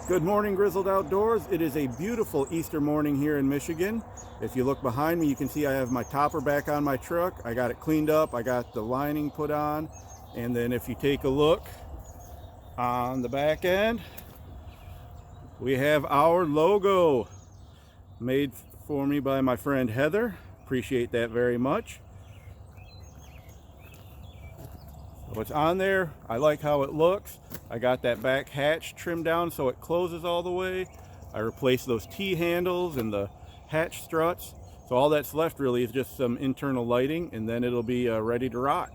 Good morning, Grizld Outdoors. It is a beautiful Easter morning here in Michigan. If you look behind me, you can see I have my topper back on my truck. I got it cleaned up. I got the lining put on. And then if you take a look on the back end, we have our logo made for me by my friend Heather. Appreciate that very much. So it's on there. I like how it looks. I got that back hatch trimmed down so it closes all the way. I replaced those T-handles and the hatch struts. So all that's left really is just some internal lighting, and then it'll be ready to rock.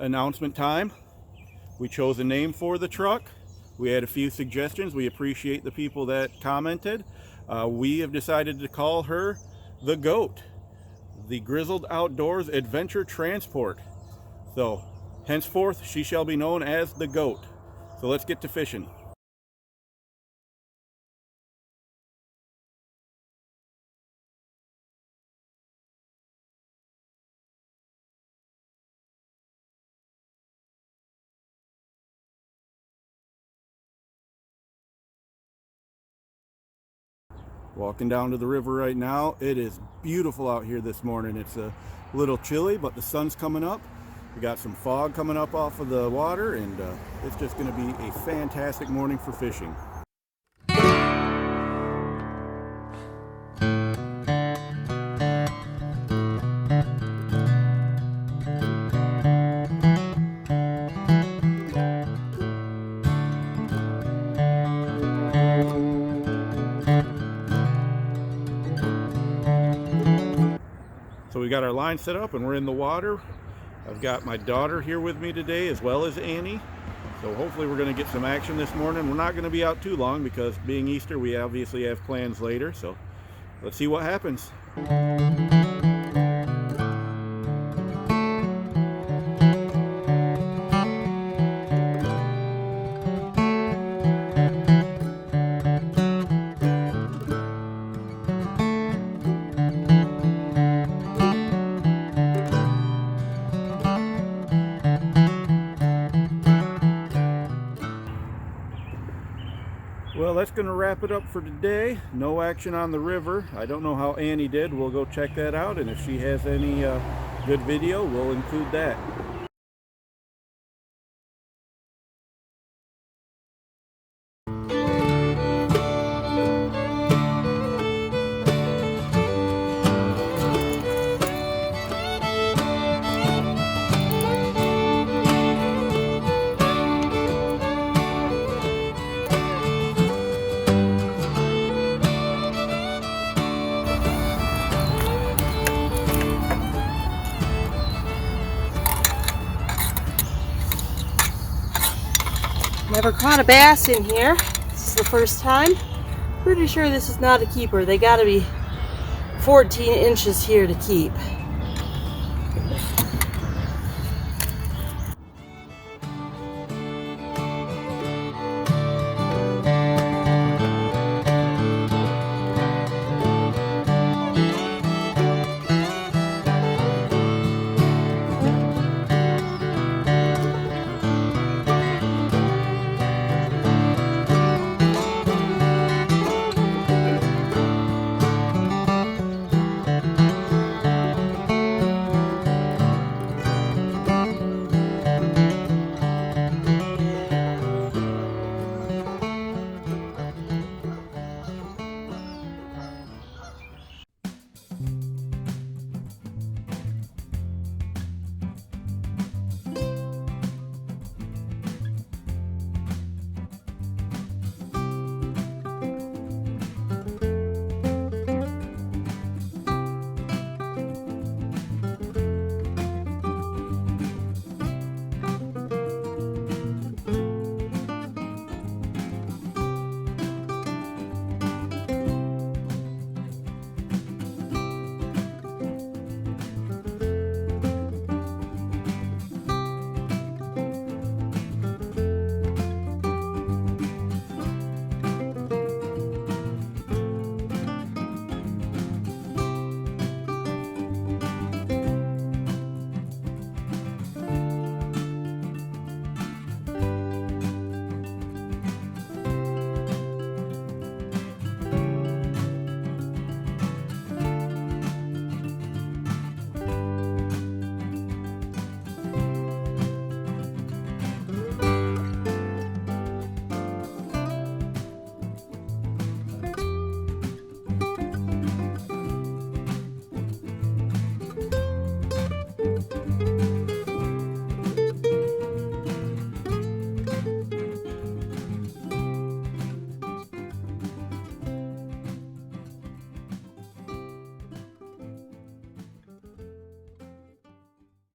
Announcement time. We chose a name for the truck. We had a few suggestions. We appreciate the people that commented. We have decided to call her the GOAT, the Grizld Outdoors Adventure Transport. So henceforth she shall be known as the GOAT. So let's get to fishing. Walking down to the river right now. It is beautiful out here this morning. It's a little chilly, but the sun's coming up. We got some fog coming up off of the water, and it's just going to be a fantastic morning for fishing. So we got our line set up and we're in the water. I've got my daughter here with me today as well as Annie. So hopefully we're going to get some action this morning. We're not going to be out too long because being Easter, we obviously have plans later. So let's see what happens. Well, that's going to wrap it up for today. No action on the river. I don't know how Annie did. We'll go check that out, and if she has any good video, we'll include that. Never caught a bass in here. This is the first time. Pretty sure this is not a keeper. They gotta be 14 inches here to keep.